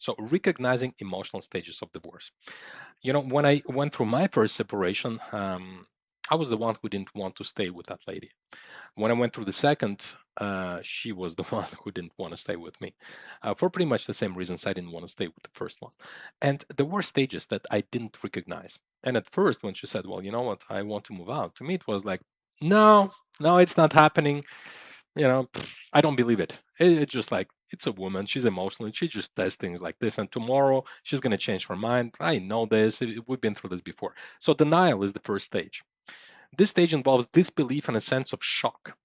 So recognizing emotional stages of divorce. When I went through my first separation, I was the one who didn't want to stay with that lady. When I went through the second, she was the one who didn't want to stay with me for pretty much the same reasons I didn't want to stay with the first one. And there were stages that I didn't recognize. And at first, when she said, "Well, you know what, I want to move out," to me it was like, no, no, it's not happening. I don't believe it. It's just like, it's a woman. She's emotional. And she just does things like this. And tomorrow she's going to change her mind. I know this. We've been through this before. So denial is the first stage. This stage involves disbelief and a sense of shock.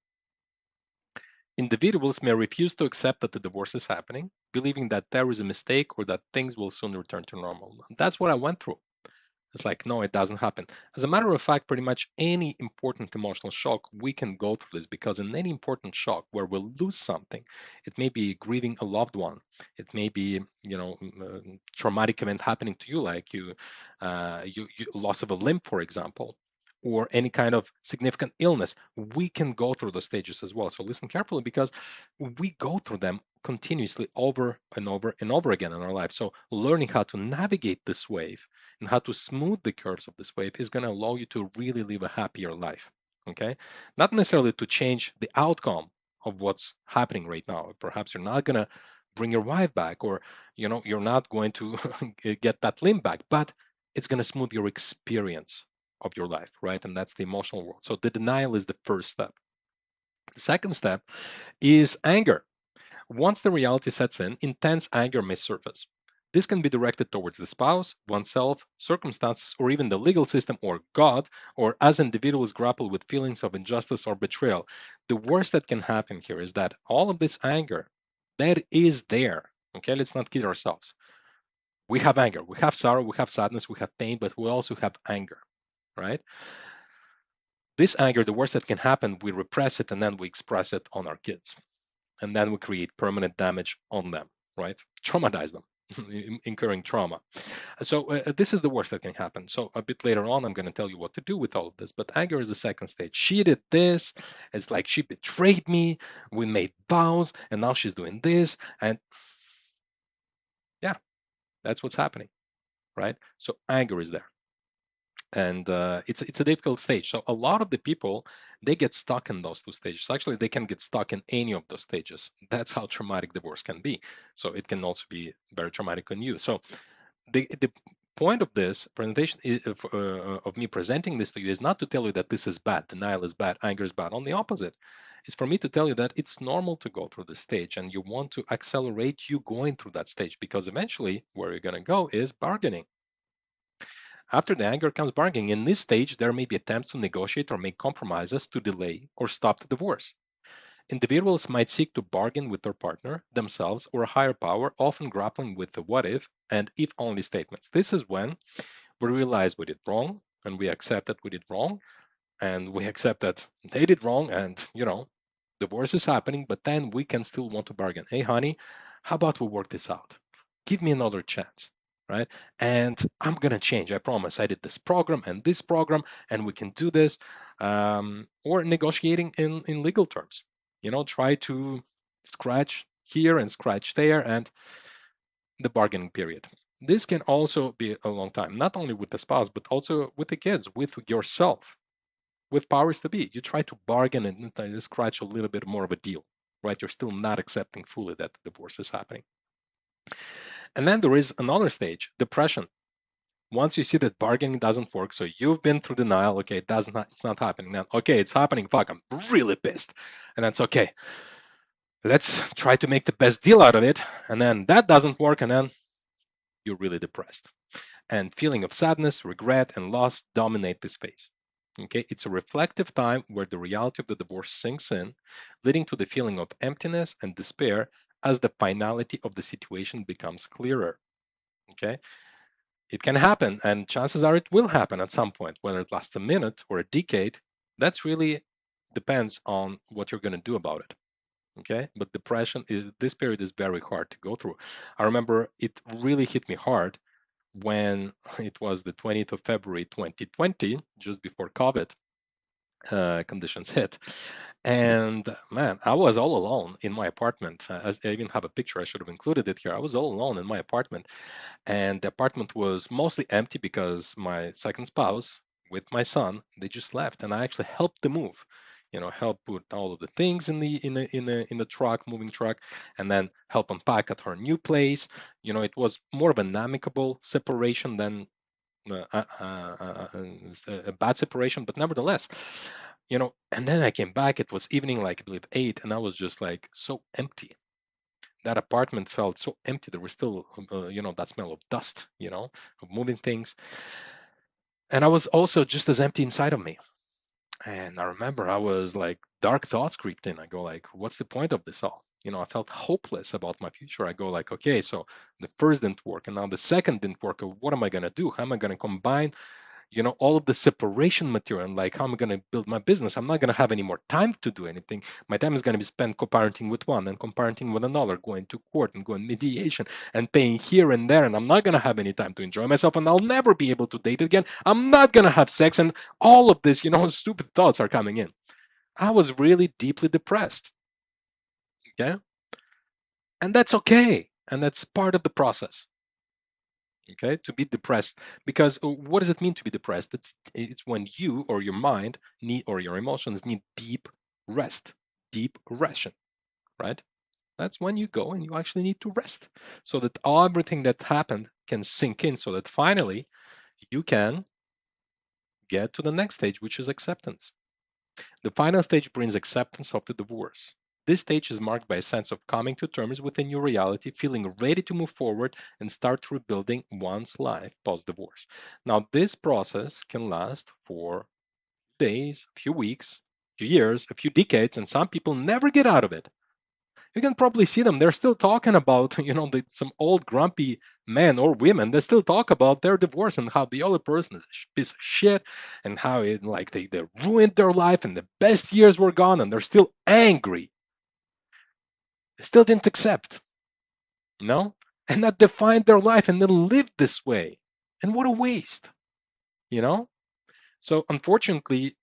Individuals may refuse to accept that the divorce is happening, believing that there is a mistake or that things will soon return to normal. That's what I went through. It's like, no, it doesn't happen. As a matter of fact, pretty much any important emotional shock, we can go through this because in any important shock where we'll lose something, it may be grieving a loved one, it may be, traumatic event happening to you, like you loss of a limb, for example, or any kind of significant illness. We can go through those stages as well. So listen carefully because we go through them continuously over and over and over again in our life. So learning how to navigate this wave and how to smooth the curves of this wave is going to allow you to really live a happier life. Okay, not necessarily to change the outcome of what's happening right now. Perhaps you're not going to bring your wife back, or you're not going to get that limb back, but it's going to smooth your experience of your life, right? And that's the emotional world. So the denial is the first step. The second step is anger. Once the reality sets in, intense anger may surface. This can be directed towards the spouse, oneself, circumstances, or even the legal system or God, or as individuals grapple with feelings of injustice or betrayal. The worst that can happen here is that all of this anger that is there. Okay, let's not kid ourselves. We have anger, we have sorrow, we have sadness, we have pain, but we also have anger, right? This anger, the worst that can happen, we repress it and then we express it on our kids. And then we create permanent damage on them, right? Traumatize them, incurring trauma. So this is the worst that can happen. So a bit later on, I'm going to tell you what to do with all of this. But anger is the second stage. She did this. It's like she betrayed me. We made vows, and now she's doing this. And yeah, that's what's happening, right? So anger is there. And it's a difficult stage. So a lot of the people, they get stuck in those two stages. Actually, they can get stuck in any of those stages. That's how traumatic divorce can be. So it can also be very traumatic on you. So the point of this presentation of me presenting this to you is not to tell you that this is bad, denial is bad, anger is bad. On the opposite, it's for me to tell you that it's normal to go through the stage, and you want to accelerate you going through that stage, because eventually where you're going to go is bargaining. After the anger comes bargaining. In this stage, there may be attempts to negotiate or make compromises to delay or stop the divorce. Individuals might seek to bargain with their partner, themselves, or a higher power, often grappling with the what if and if only statements. This is when we realize we did wrong and we accept that we did wrong, and we accept that they did wrong, and divorce is happening, but then we can still want to bargain. Hey, honey, how about we work this out? Give me another chance, right? And I'm gonna change. I promise. I did this program, and we can do this. Or negotiating in legal terms. Try to scratch here and scratch there, and the bargaining period. This can also be a long time, not only with the spouse, but also with the kids, with yourself, with powers to be. You try to bargain and scratch a little bit more of a deal, right? You're still not accepting fully that the divorce is happening. And then there is another stage, depression. Once you see that bargaining doesn't work, so you've been through denial, okay, it's not happening now. Okay, it's happening. Fuck, I'm really pissed. And that's okay. Let's try to make the best deal out of it. And then that doesn't work, and then you're really depressed. And feeling of sadness, regret, and loss dominate this phase. Okay, it's a reflective time where the reality of the divorce sinks in, leading to the feeling of emptiness and despair as the finality of the situation becomes clearer. Okay, it can happen, and chances are it will happen at some point, whether it lasts a minute or a decade. That's really depends on what you're going to do about it. Okay, but depression is this period is very hard to go through. I remember it really hit me hard when it was the 20th of February 2020, just before COVID conditions hit. And man, I was all alone in my apartment. As I even have a picture, I should have included it here. I was all alone in my apartment, and the apartment was mostly empty because my second spouse with my son, they just left, and I actually helped them move. Help put all of the things in the truck, moving truck, and then help unpack at her new place. It was more of an amicable separation than a bad separation, but nevertheless, and then I came back. It was evening, like I believe 8, and I was just like so empty. That apartment felt so empty. There was still, that smell of dust, of moving things, and I was also just as empty inside of me. And I remember I was like, dark thoughts creeped in. I go like, what's the point of this all? I felt hopeless about my future. I go like, okay, so the first didn't work, and now the second didn't work. What am I gonna do? How am I gonna combine all of the separation material, and like how am I going to build my business? I'm not going to have any more time to do anything. My time is going to be spent co-parenting with one and co-parenting with another, going to court and going mediation and paying here and there, and I'm not going to have any time to enjoy myself, and I'll never be able to date again. I'm not going to have sex, and all of this, stupid thoughts are coming in. I was really deeply depressed. Okay, and that's okay, and that's part of the process. Okay, to be depressed, because what does it mean to be depressed? It's when you or your mind need, or your emotions need deep rest, deep ration, right? That's when you go and you actually need to rest, so that everything that happened can sink in, so that finally you can get to the next stage, which is acceptance. The final stage brings acceptance of the divorce. This stage is marked by a sense of coming to terms with a new reality, feeling ready to move forward and start rebuilding one's life post divorce. Now, this process can last for days, a few weeks, a few years, a few decades, and some people never get out of it. You can probably see them. They're still talking about, some old grumpy men or women. They still talk about their divorce and how the other person is a piece of shit, and how they ruined their life and the best years were gone, and they're still angry. They still didn't accept, you know, and that defined their life, and then lived this way. And what a waste, you know. So unfortunately,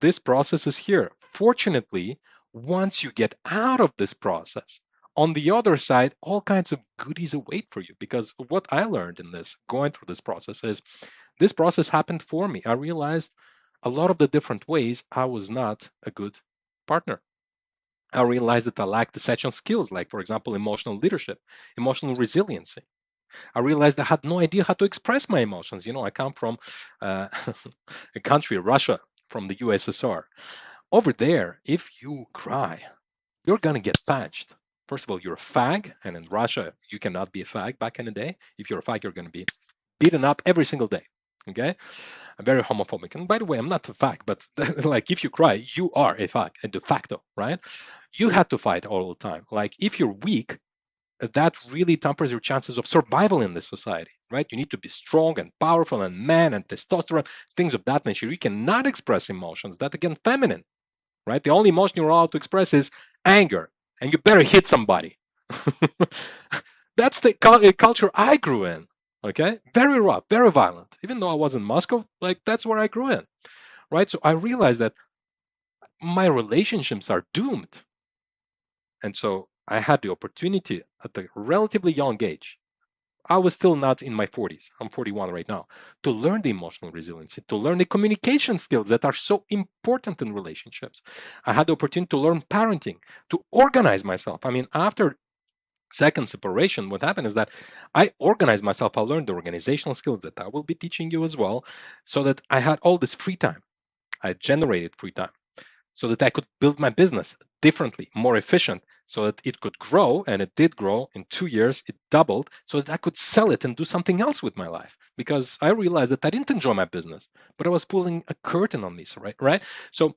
this process is here. Fortunately, once you get out of this process, on the other side, all kinds of goodies await for you. Because what I learned in this, going through this process, is this process happened for me. I realized a lot of the different ways I was not a good partner. I realized that I lacked essential skills, like, for example, emotional leadership, emotional resiliency. I realized I had no idea how to express my emotions. I come from uh, a country, Russia, from the USSR. Over there, if you cry, you're gonna get punched. First of all, you're a fag, and in Russia, you cannot be a fag back in the day. If you're a fag, you're gonna be beaten up every single day. Okay, I'm very homophobic. And by the way, I'm not a fag, but like if you cry, you are a fag de facto, right? You had to fight all the time. Like if you're weak, that really tempers your chances of survival in this society, right? You need to be strong and powerful and man and testosterone, things of that nature. You cannot express emotions that again feminine, right? The only emotion you're allowed to express is anger, and you better hit somebody. That's the culture I grew in. Okay, very rough, very violent. Even though I was in Moscow, like that's where I grew in, right? So I realized that my relationships are doomed, and so I had the opportunity at a relatively young age. I was still not in my 40s. I'm 41 right now. To learn the emotional resiliency, to learn the communication skills that are so important in relationships. I had the opportunity to learn parenting, to organize myself. I mean, after second separation, what happened is that I organized myself. I learned the organizational skills that I will be teaching you as well, so that I had all this free time. I generated free time so that I could build my business differently, more efficient, so that it could grow. And it did grow. In 2 years, it doubled, so that I could sell it and do something else with my life. Because I realized that I didn't enjoy my business, but I was pulling a curtain on me. So, right? So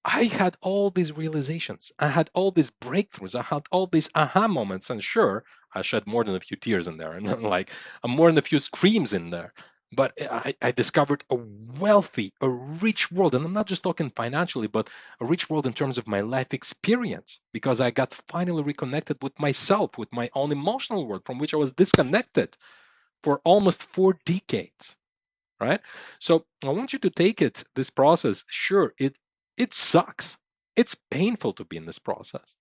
I had all these realizations. I had all these breakthroughs. I had all these aha moments. And sure, I shed more than a few tears in there, and like more than a few screams in there. But I discovered a wealthy, a rich world. And I'm not just talking financially, but a rich world in terms of my life experience, because I got finally reconnected with myself, with my own emotional world from which I was disconnected for almost 4 decades. Right. So I want you to take it, this process. Sure, it sucks. It's painful to be in this process,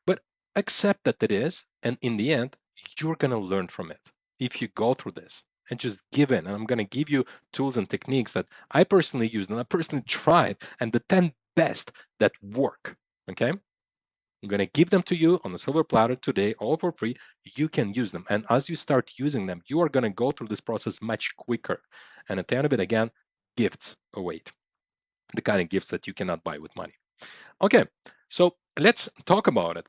but accept that it is. And in the end, you're going to learn from it if you go through this and just give in. And I'm going to give you tools and techniques that I personally used and I personally tried, and the 10 best that work. Okay. I'm going to give them to you on a silver platter today, all for free. You can use them. And as you start using them, you are going to go through this process much quicker. And at the end of it, again, gifts await, the kind of gifts that you cannot buy with money. Okay, so let's talk about it.